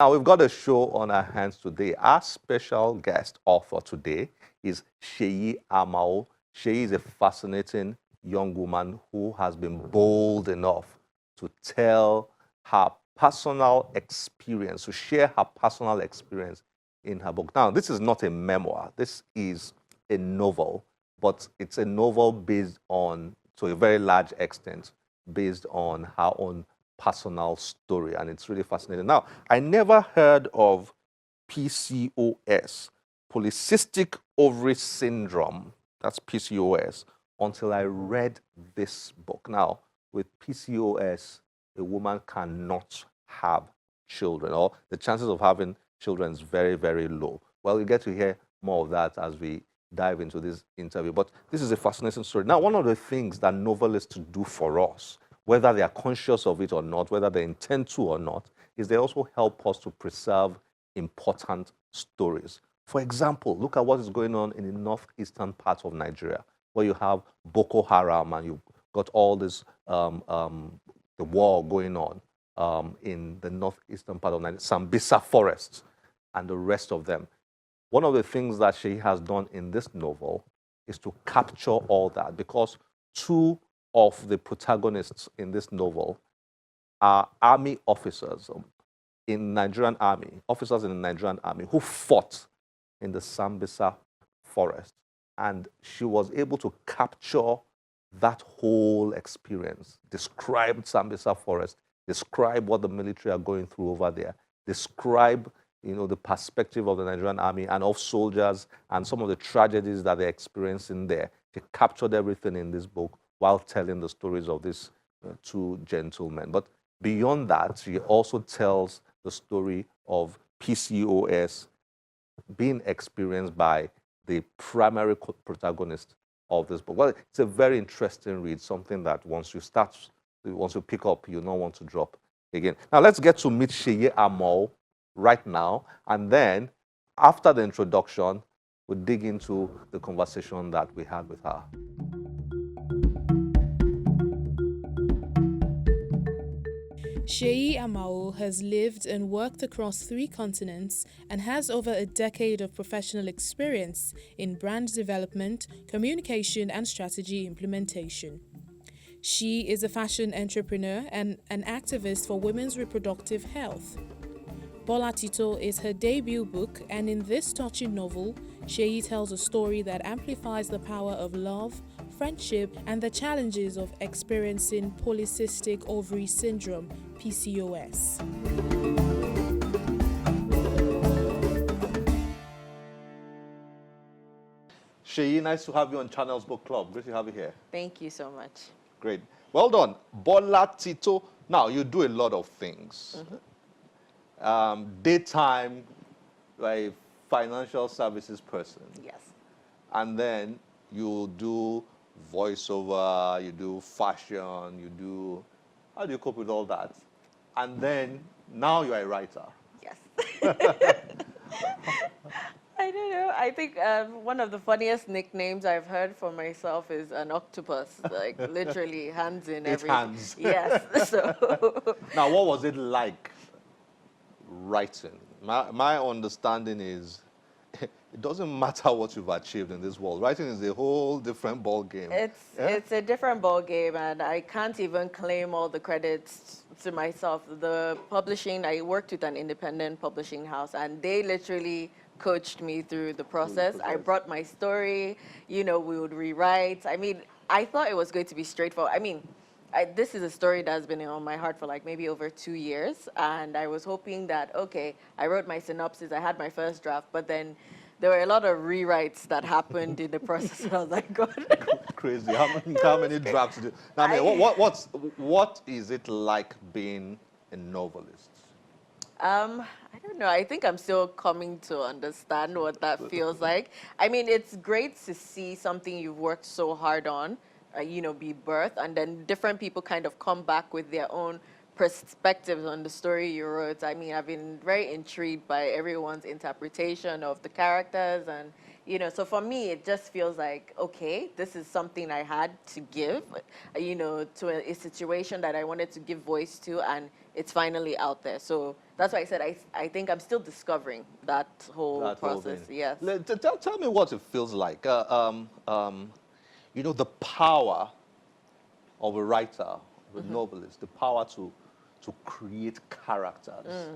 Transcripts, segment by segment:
Now, we've got a show on our hands today. Our special guest author today is Seyi Amao. Seyi is a fascinating young woman who has been bold enough to tell her personal experience, to share her personal experience in her book. Now, this is not a memoir. This is a novel, but it's a novel based on, to a very large extent, based on her own personal story, and it's really fascinating. Now, I never heard of PCOS, polycystic ovary syndrome. That's PCOS, until I read this book. Now, with PCOS, a woman cannot have children, or the chances of having children is very, very low. Well, you get to hear more of that as we dive into this interview. But this is a fascinating story. Now, one of the things that novelists do for us, whether they are conscious of it or not, whether they intend to or not, is they also help us to preserve important stories. For example, look at what is going on in the northeastern part of Nigeria, where you have Boko Haram and you've got all this, the war going on in the northeastern part of Nigeria, Sambisa forests and the rest of them. One of the things that she has done in this novel is to capture all that, because two of the protagonists in this novel are army officers in Nigerian army, officers in the Nigerian army who fought in the Sambisa forest. And she was able to capture that whole experience, describe Sambisa forest, describe what the military are going through over there, describe the perspective of the Nigerian army and of soldiers and some of the tragedies that they're experiencing there. She captured everything in this book while telling the stories of these two gentlemen. But beyond that, she also tells the story of PCOS being experienced by the primary protagonist of this book. Well, it's a very interesting read, something that once you pick up, you don't want to drop again. Now, let's get to meet Seyi Amao right now, and then after the introduction, we'll dig into the conversation that we had with her. Seyi Amao has lived and worked across 3 continents and has over a decade of professional experience in brand development, communication, and strategy implementation. She is a fashion entrepreneur and an activist for women's reproductive health. Bolatito is her debut book, and in this touching novel, Seyi tells a story that amplifies the power of love, friendship, and the challenges of experiencing polycystic ovary syndrome, PCOS. Seyi, nice to have you on Channels Book Club. Great to have you here. Thank you so much. Great. Well done. Bolatito. Now, you do a lot of things. Daytime, like financial services person. Yes. And then you do voiceover, you do fashion, you do... How do you cope with all that? And then, now you're a writer. Yes. I don't know. I think one of the funniest nicknames I've heard for myself is an octopus, like literally hands in everything. Hands. Yes. So. Now, what was it like writing? My understanding is it doesn't matter what you've achieved in this world. Writing is a whole different ball game. It's a different ball game, and I can't even claim all the credits to myself. The publishing, I worked with an independent publishing house, and they literally coached me through the process. I brought my story, we would rewrite. I mean, I thought it was going to be straightforward. I mean, this is a story that's been on my heart for like maybe over 2 years, and I was hoping that, okay, I wrote my synopsis, I had my first draft, but then there were a lot of rewrites that happened in the process, and I was like, God. Crazy. How many drafts did you... Now, I mean, what is it like being a novelist? I don't know. I think I'm still coming to understand what that feels like. I mean, it's great to see something you've worked so hard on, be birthed, and then different people kind of come back with their own perspectives on the story you wrote. I mean, I've been very intrigued by everyone's interpretation of the characters and, You know, so for me, it just feels like, okay, this is something I had to give, you know, to a situation that I wanted to give voice to, and it's finally out there. So that's why I said I think I'm still discovering that whole That whole process. thing. Yes. Tell me what it feels like. You know, the power of a writer, of a novelist, the power to create characters,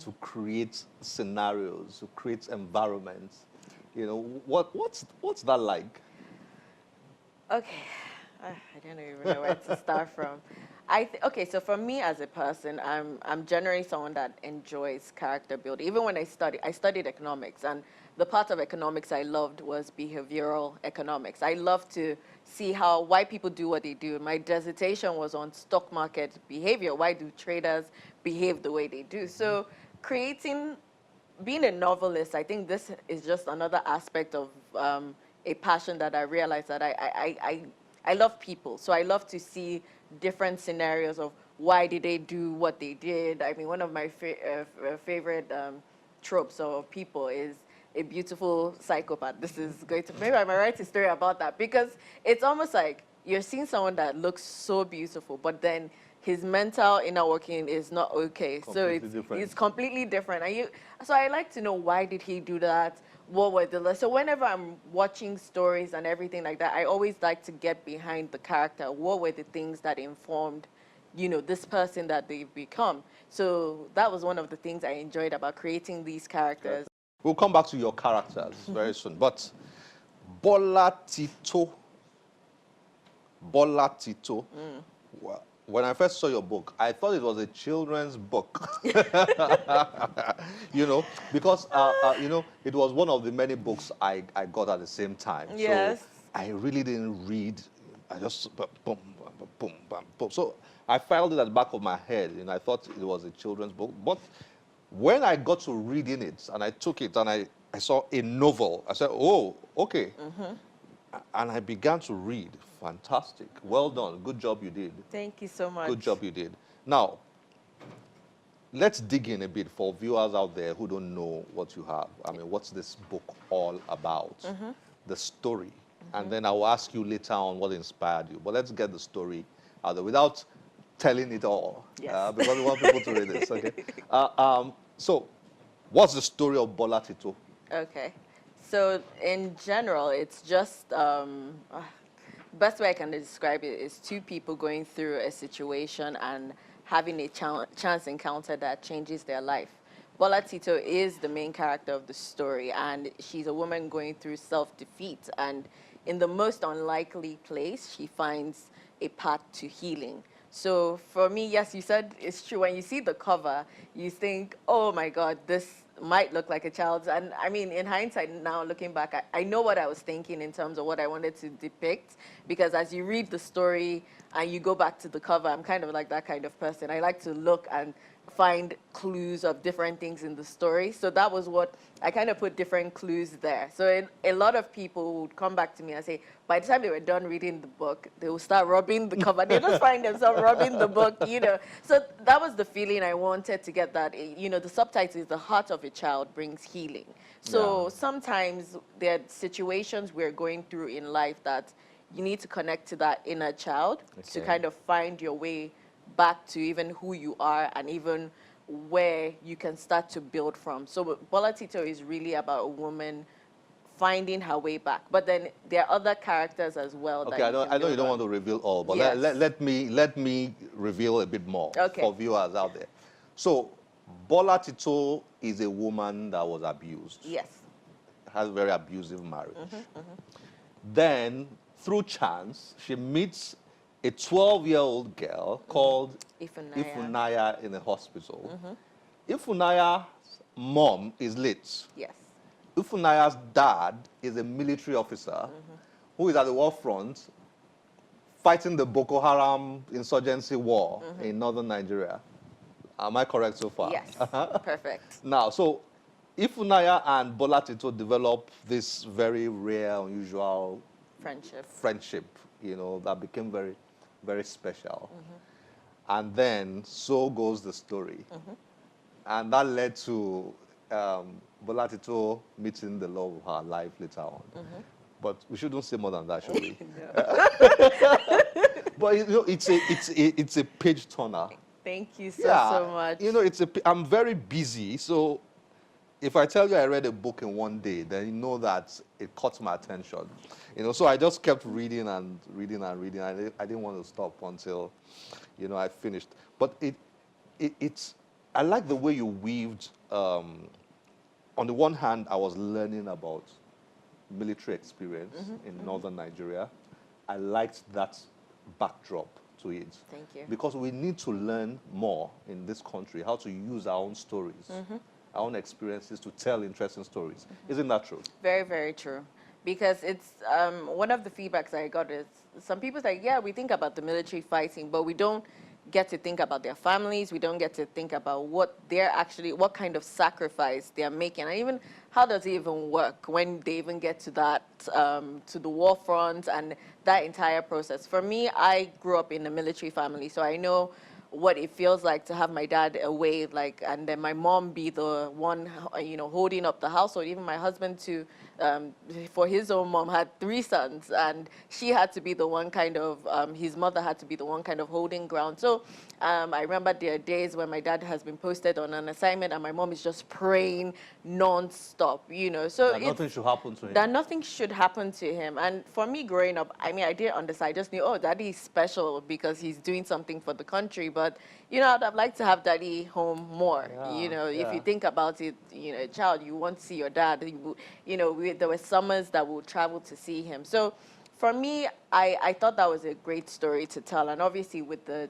to create scenarios, to create environments. You know, what's that like? Okay, I don't even know where to start from. Okay, so for me as a person, I'm generally someone that enjoys character building. Even when I studied economics, and the part of economics I loved was behavioral economics. I love to see why people do what they do. My dissertation was on stock market behavior. Why do traders behave the way they do? So being a novelist, I think this is just another aspect of a passion that I realized that I love people. So I love to see different scenarios of why did they do what they did. I mean, one of my favorite tropes of people is a beautiful psychopath. This is going to, maybe I might write a story about that, because it's almost like you're seeing someone that looks so beautiful, but then his mental inner working is not okay. So it's completely different. So I like to know, why did he do that? What were so whenever I'm watching stories and everything like that, I always like to get behind the character. What were the things that informed, you know, this person that they've become? So that was one of the things I enjoyed about creating these characters. We'll come back to your characters very soon. But Bolatito, Bolatito. Well, when I first saw your book, I thought it was a children's book. You know, because you know, it was one of the many books I got at the same time. Yes. So I really didn't read. I just boom, boom, boom, boom, boom. So I filed it at the back of my head, and I thought it was a children's book. But when I got to reading it, and I took it, and I saw a novel, I said, oh, okay. And I began to read. Fantastic. Well done. Good job you did. Thank you so much. Good job you did. Now, let's dig in a bit for viewers out there who don't know what you have. I mean, what's this book all about? The story. And then I will ask you later on what inspired you. But let's get the story out there without telling it all. Yes. Because we want people to read this, okay? So, what's the story of Bolatito? Okay. So in general, it's just, best way I can describe it is two people going through a situation and having a chance encounter that changes their life. Bolatito is the main character of the story, and she's a woman going through self-defeat, and in the most unlikely place, she finds a path to healing. So for me, yes, you said it's true. When you see the cover, you think, oh my God, this might look like a child's. And I mean, in hindsight now, looking back, I know what I was thinking in terms of what I wanted to depict, because as you read the story and you go back to the cover, I'm kind of like that kind of person. I like to look and find clues of different things in the story. So that was what I kind of put different clues there. So a lot of people would come back to me and say, by the time they were done reading the book, they will start rubbing the cover. They just find themselves rubbing the book, you know. So that was the feeling I wanted to get, that, you know, the subtitle is "The Heart of a Child Brings Healing." So sometimes there are situations we're going through in life that you need to connect to that inner child to kind of find your way back to even who you are and even where you can start to build from. So Bolatito is really about a woman finding her way back. But then there are other characters as well. Okay, I know you don't want to reveal all, but let me reveal a bit more for viewers out there. So Bolatito is a woman that was abused. Yes. Has a very abusive marriage. Then, through chance, she meets a 12-year-old girl called Ifunaya in a hospital. Ifunaya's mom is late. Yes. Ifunaya's dad is a military officer who is at the war front fighting the Boko Haram insurgency war in northern Nigeria. Am I correct so far? Yes, perfect. Now, so Ifunaya and Bolatito develop this very rare, unusual friendship, you know, that became very, very special. And then, so goes the story. And that led to Bolatito meeting the love of her life later on. But we shouldn't say more than that, should we? But you know, it's a page turner. Thank you Yeah, so much. you know, I'm very busy, so if I tell you I read a book in one day, then you know that it caught my attention. You know, so I just kept reading and reading and reading. I didn't want to stop until, you know, I finished. But it's I like the way you weaved. On the one hand, I was learning about military experience in northern Nigeria. I liked that backdrop to it. Thank you. Because we need to learn more in this country how to use our own stories, our own experiences to tell interesting stories. Isn't that true? Very, very true. Because it's one of the feedbacks I got is some people say, yeah, we think about the military fighting, but we don't get to think about their families. We don't get to think about what kind of sacrifice they're making, and even how does it even work when they even get to that, to the war front and that entire process. For me, I grew up in a military family, so I know what it feels like to have my dad away, like, and then my mom be the one, you know, holding up the household. Even my husband too, for his own mom had 3 sons, and she had to be the one kind of, his mother had to be the one kind of holding ground. So I remember there are days when my dad has been posted on an assignment and my mom is just praying non-stop, you know. So That nothing should happen to him. that nothing should happen to him. And for me growing up, I mean, I didn't understand. I just knew, oh, daddy is special because he's doing something for the country. But, you know, I'd like to have daddy home more. Yeah, You know, if yeah. you think about it, you know, a child, you want to see your dad. You know, there were summers that we would travel to see him. So for me, I thought that was a great story to tell. And obviously with the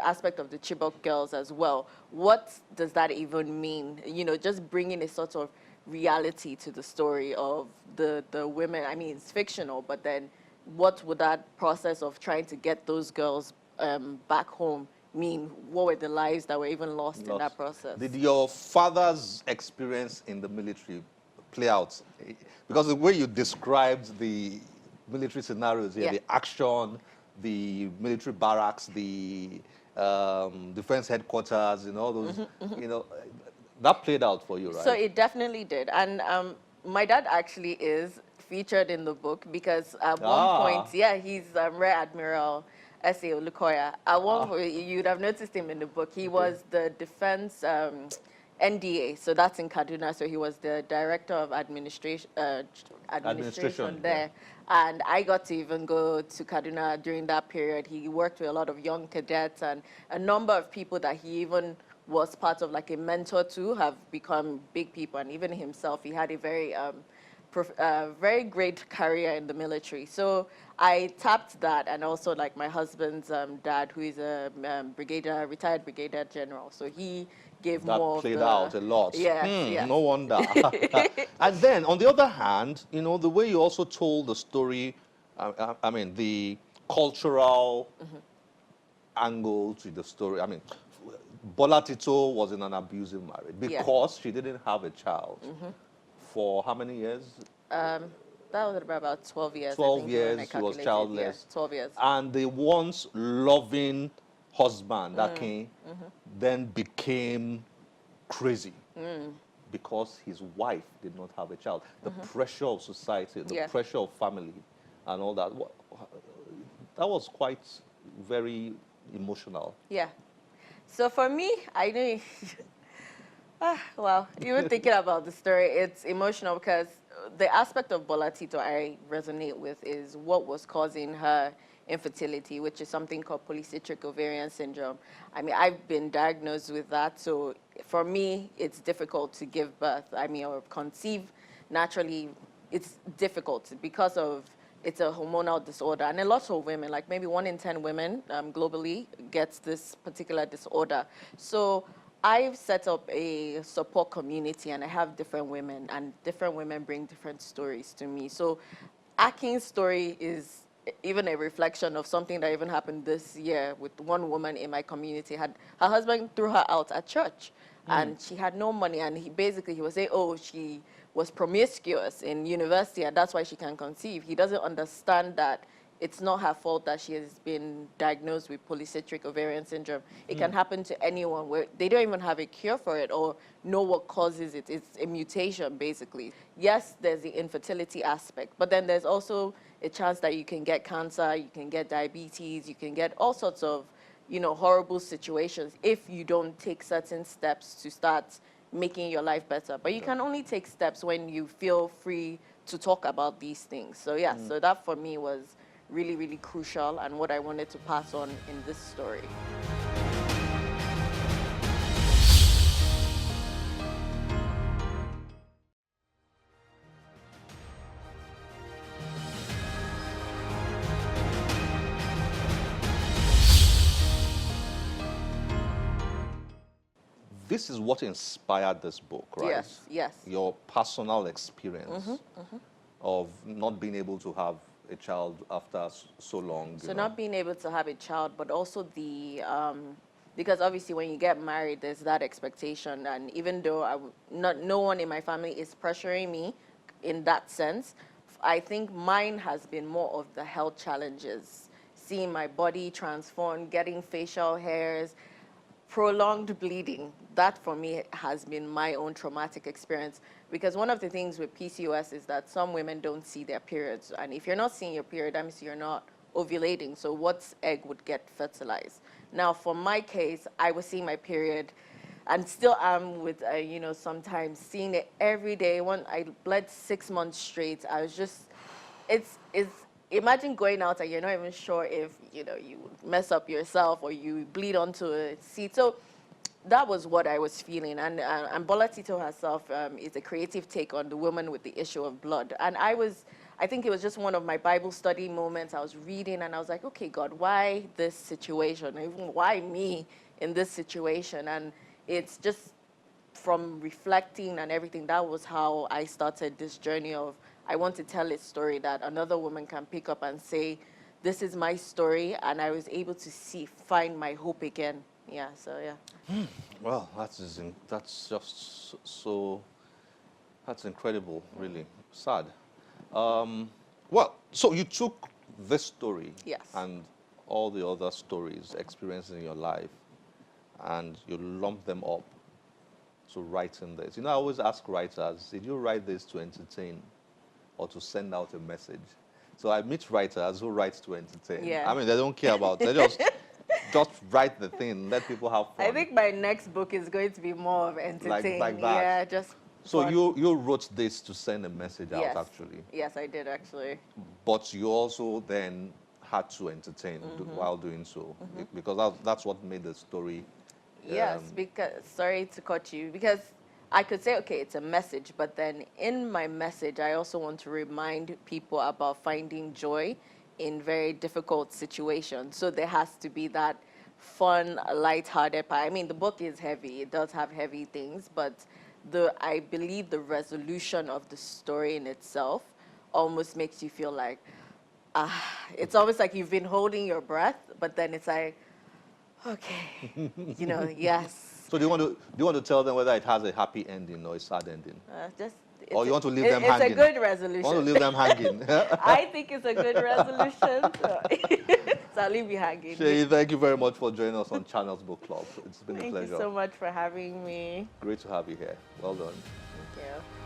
aspect of the Chibok girls as well, what does that even mean? You know, just bringing a sort of reality to the story of the women. I mean, it's fictional, but then what would that process of trying to get those girls back home mean? What were the lives that were even lost in that process? Did your father's experience in the military play out? Because the way you described the military scenarios here, Yeah. the action, the military barracks, the defense headquarters, and all those, you know, that played out for you, right? So it definitely did. And my dad actually is featured in the book because at one point, yeah, he's Rear Admiral S.A. Olukoya. At one point, you'd have noticed him in the book. He was the defense NDA, so that's in Kaduna. So he was the director of administration there. And I got to even go to Kaduna during that period. He worked with a lot of young cadets, and a number of people that he even was part of, like a mentor to, have become big people. And even himself, he had a very very great career in the military. So I tapped that, and also like my husband's dad, who is a retired brigadier general. So he gave that more. Played out a lot. Yes, yes. No wonder. And then, on the other hand, you know, the way you also told the story, I mean, the cultural angle to the story. I mean, Bolatito was in an abusive marriage because she didn't have a child for how many years? That was about 12 years. 12 years, she was childless. Yeah, 12 years. And the once loving husband, Akin, then became crazy because his wife did not have a child. The pressure of society, the pressure of family, and all that. That was quite very emotional. Yeah. So for me, I knew. Well, even thinking about the story, it's emotional because the aspect of Bolatito I resonate with is what was causing her infertility, which is something called polycystic ovarian syndrome. I mean, I've been diagnosed with that, so for me, it's difficult to give birth. I mean, or conceive naturally, it's difficult because of it's a hormonal disorder. And a lot of women, like maybe 1 in 10 women globally, gets this particular disorder. So I've set up a support community, and I have different women, and different women bring different stories to me. So Akin's story is even a reflection of something that even happened this year with one woman in my community. Her husband threw her out at church, and she had no money, and he was saying, oh, she was promiscuous in university, and that's why she can conceive. He doesn't understand that it's not her fault that she has been diagnosed with polycystic ovarian syndrome. It can happen to anyone where they don't even have a cure for it or know what causes it. It's a mutation, basically. Yes, there's the infertility aspect, but then there's also a chance that you can get cancer, you can get diabetes, you can get all sorts of, horrible situations if you don't take certain steps to start making your life better. But you can only take steps when you feel free to talk about these things. So yeah, so that for me was really, really crucial and what I wanted to pass on in this story. This is what inspired this book, right? Yes, yes. Your personal experience of not being able to have a child after so long. So not being able to have a child, but also because obviously when you get married, there's that expectation. And even though no one in my family is pressuring me in that sense, I think mine has been more of the health challenges. Seeing my body transform, getting facial hairs, prolonged bleeding. That for me has been my own traumatic experience, because one of the things with PCOS is that some women don't see their periods, and if you're not seeing your period, that means you're not ovulating, so what egg would get fertilized? Now for my case, I was seeing my period and still am with, sometimes seeing it every day. When I bled 6 months straight, I was just, it's imagine going out and you're not even sure if, you mess up yourself or you bleed onto a seat. So that was what I was feeling. And Bolatito herself is a creative take on the woman with the issue of blood. And I think it was just one of my Bible study moments. I was reading and I was like, okay, God, why this situation? Even why me in this situation? And it's just from reflecting and everything, that was how I started this journey of, I want to tell a story that another woman can pick up and say, this is my story, and I was able to find my hope again. Yeah, so yeah. Well, that's just so, that's incredible, really. Sad. Well, so you took this story Yes. and all the other stories, experiences in your life, and you lumped them up to writing this. I always ask writers, did you write this to entertain or to send out a message? So I meet writers who write to entertain. Yeah. I mean, they don't care about it. They just write the thing, let people have fun. I think my next book is going to be more of entertaining. Like that. Yeah, just So fun. you wrote this to send a message Yes. out, actually. Yes, I did actually. But you also then had to entertain while doing so, because that's what made the story. Yes, because, sorry to cut you, because I could say, okay, it's a message, but then in my message, I also want to remind people about finding joy in very difficult situations. So there has to be that fun, lighthearted part. I mean, the book is heavy. It does have heavy things, but I believe the resolution of the story in itself almost makes you feel like, it's almost like you've been holding your breath, but then it's like, okay, yes. So do you want to tell them whether it has a happy ending or a sad ending? Or you want to leave them hanging? It's a good resolution. You want to leave them hanging? I think it's a good resolution. So I'll leave you hanging. Shay, thank you very much for joining us on Channels Book Club. It's been a pleasure. Thank you so much for having me. Great to have you here. Well done. Thank you.